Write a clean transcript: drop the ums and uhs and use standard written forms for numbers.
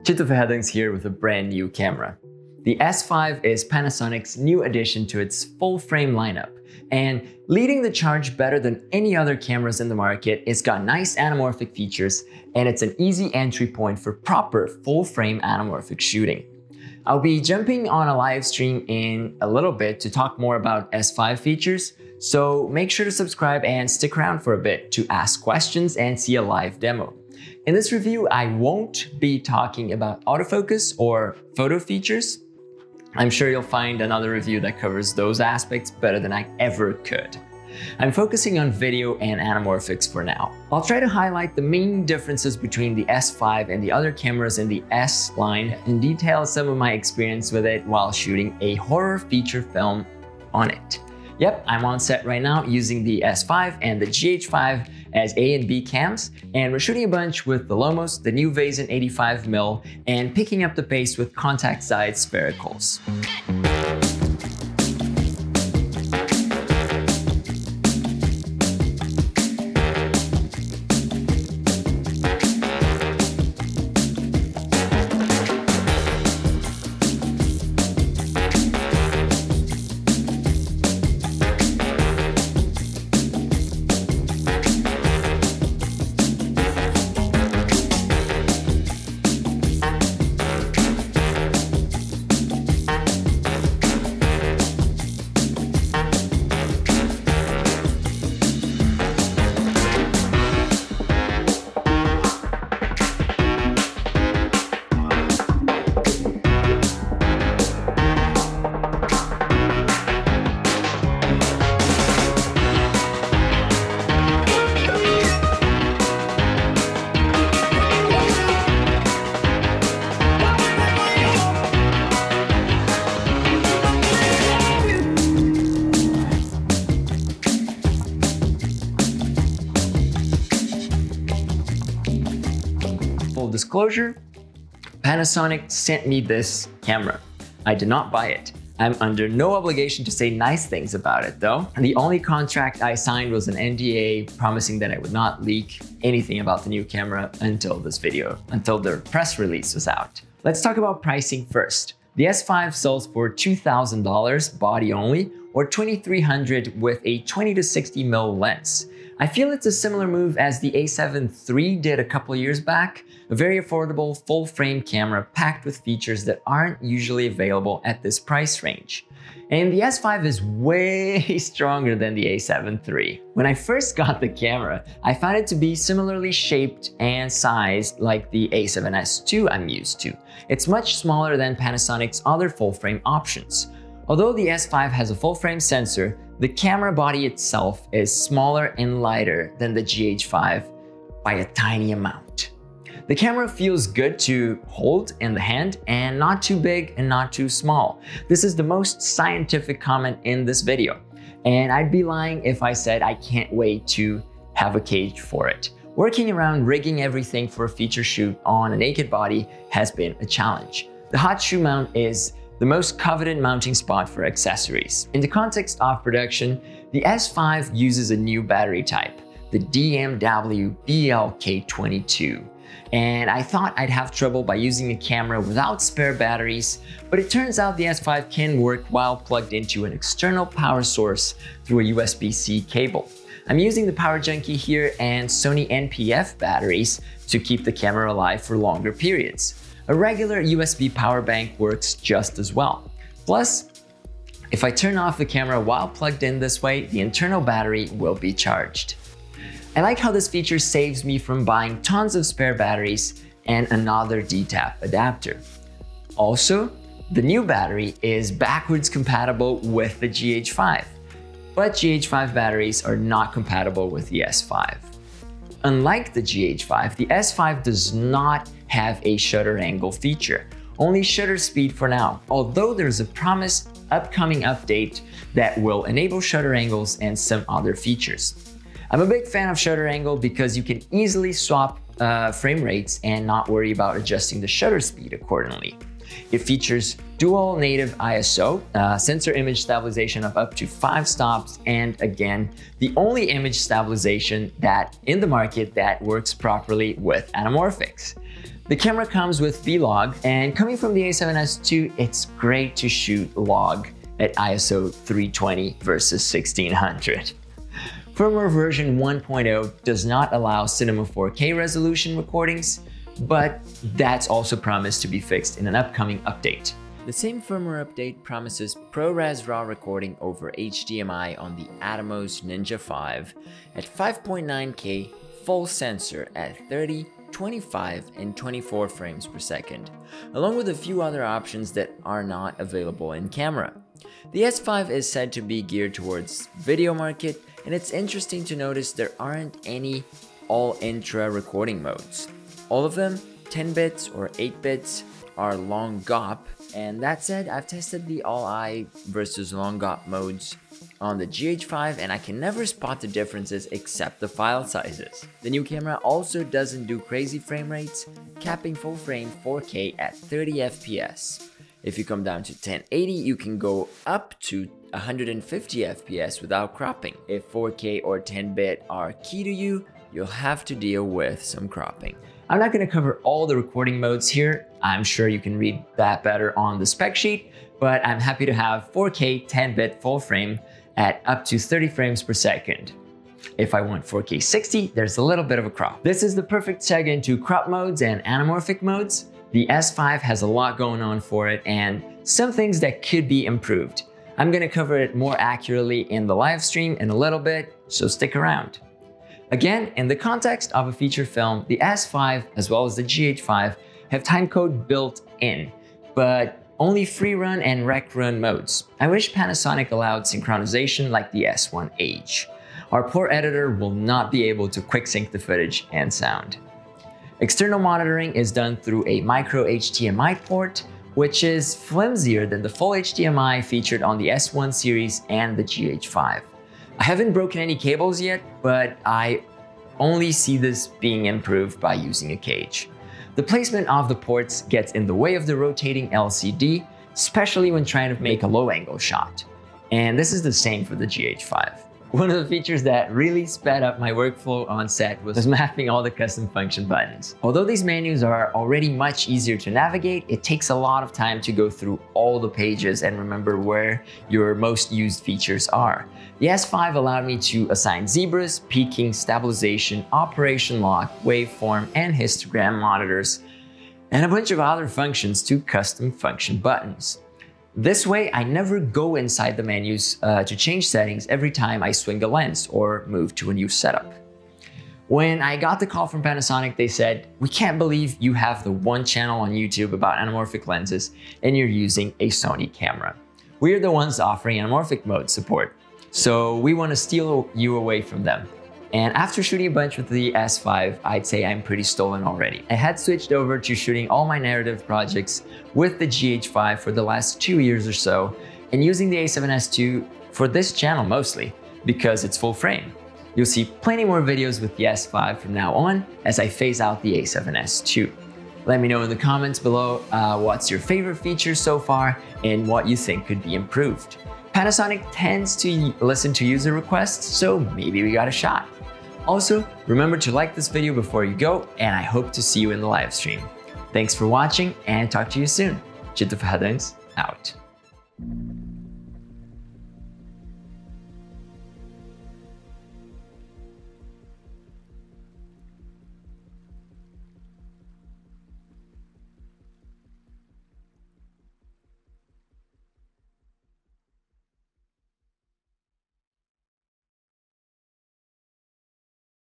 Chito Verhedings here with a brand new camera. The S5 is Panasonic's new addition to its full-frame lineup, and leading the charge better than any other cameras in the market. It's got nice anamorphic features, and it's an easy entry point for proper full-frame anamorphic shooting. I'll be jumping on a live stream in a little bit to talk more about S5 features, so make sure to subscribe and stick around for a bit to ask questions and see a live demo. In this review, I won't be talking about autofocus or photo features. I'm sure you'll find another review that covers those aspects better than I ever could. I'm focusing on video and anamorphics for now. I'll try to highlight the main differences between the S5 and the other cameras in the S line and detail some of my experience with it while shooting a horror feature film on it. Yep, I'm on set right now using the S5 and the GH5 as A and B cams, and we're shooting a bunch with the Lomos, the new Vazen 85mm, and picking up the pace with contact side sphericals. Full disclosure, Panasonic sent me this camera. I did not buy it. I'm under no obligation to say nice things about it though. The only contract I signed was an NDA promising that I would not leak anything about the new camera until this video, until the press release was out. Let's talk about pricing first. The S5 sells for $2,000 body only, or $2,300 with a 20 to 60mm lens. I feel it's a similar move as the A7 III did a couple years back, a very affordable full-frame camera packed with features that aren't usually available at this price range. And the S5 is way stronger than the A7 III. When I first got the camera, I found it to be similarly shaped and sized like the A7S II I'm used to. It's much smaller than Panasonic's other full-frame options. Although the S5 has a full-frame sensor, the camera body itself is smaller and lighter than the GH5 by a tiny amount. The camera feels good to hold in the hand and not too big and not too small. This is the most scientific comment in this video, and I'd be lying if I said I can't wait to have a cage for it. Working around rigging everything for a feature shoot on a naked body has been a challenge. The hot shoe mount is the most coveted mounting spot for accessories. In the context of production, the S5 uses a new battery type, the DMW BLK22. And I thought I'd have trouble by using a camera without spare batteries, but it turns out the S5 can work while plugged into an external power source through a USB-C cable. I'm using the Power Junkie here and Sony NP-F batteries to keep the camera alive for longer periods. A regular USB power bank works just as well. Plus, if I turn off the camera while plugged in this way, the internal battery will be charged. I like how this feature saves me from buying tons of spare batteries and another DTAP adapter. Also, the new battery is backwards compatible with the GH5, but GH5 batteries are not compatible with the S5. Unlike the GH5, the S5 does not have a shutter angle feature, only shutter speed for now, although there's a promised upcoming update that will enable shutter angles and some other features. I'm a big fan of shutter angle because you can easily swap frame rates and not worry about adjusting the shutter speed accordingly. It features dual native ISO, sensor image stabilization of up to 5 stops, and again, the only image stabilization that in the market that works properly with anamorphics. The camera comes with V-Log, and coming from the a7S II, it's great to shoot log at ISO 320 versus 1600. Firmware version 1.0 does not allow Cinema 4K resolution recordings, but that's also promised to be fixed in an upcoming update. The same firmware update promises ProRes RAW recording over HDMI on the Atomos Ninja 5 at 5.9K full sensor at 30, 25, and 24 frames per second, along with a few other options that are not available in camera. The S5 is said to be geared towards video market, and it's interesting to notice there aren't any all-intra recording modes. All of them, 10 bits or 8 bits, are long GOP, and that said, I've tested the all-I versus long GOP modes on the GH5 and I can never spot the differences except the file sizes. The new camera also doesn't do crazy frame rates, capping full frame 4K at 30 FPS. If you come down to 1080, you can go up to 150 FPS without cropping. If 4K or 10-bit are key to you, you'll have to deal with some cropping. I'm not going to cover all the recording modes here. I'm sure you can read that better on the spec sheet, but I'm happy to have 4K 10-bit full frame at up to 30 frames per second. If I want 4K 60, there's a little bit of a crop. This is the perfect segue into crop modes and anamorphic modes. The S5 has a lot going on for it and some things that could be improved. I'm going to cover it more accurately in the live stream in a little bit, so stick around. Again, in the context of a feature film, the S5 as well as the GH5 have timecode built in, but only free run and rec run modes. I wish Panasonic allowed synchronization like the S1H. Our poor editor will not be able to quick sync the footage and sound. External monitoring is done through a micro HDMI port, which is flimsier than the full HDMI featured on the S1 series and the GH5. I haven't broken any cables yet, but I only see this being improved by using a cage. The placement of the ports gets in the way of the rotating LCD, especially when trying to make a low-angle shot. And this is the same for the GH5. One of the features that really sped up my workflow on set was mapping all the custom function buttons. Although these menus are already much easier to navigate, it takes a lot of time to go through all the pages and remember where your most used features are. The S5 allowed me to assign zebras, peaking, stabilization, operation lock, waveform, and histogram monitors, and a bunch of other functions to custom function buttons. This way, I never go inside the menus to change settings every time I swing a lens or move to a new setup. When I got the call from Panasonic, they said, "We can't believe you have the one channel on YouTube about anamorphic lenses and you're using a Sony camera. We're the ones offering anamorphic mode support, so we want to steal you away from them." And after shooting a bunch with the S5, I'd say I'm pretty stolen already. I had switched over to shooting all my narrative projects with the GH5 for the last 2 years or so, and using the a7S II for this channel mostly, because it's full frame. You'll see plenty more videos with the S5 from now on as I phase out the a7S II. Let me know in the comments below what's your favorite feature so far and what you think could be improved. Panasonic tends to listen to user requests, so maybe we got a shot. Also, remember to like this video before you go, and I hope to see you in the live stream. Thanks for watching and talk to you soon. Chito Ferradans, out.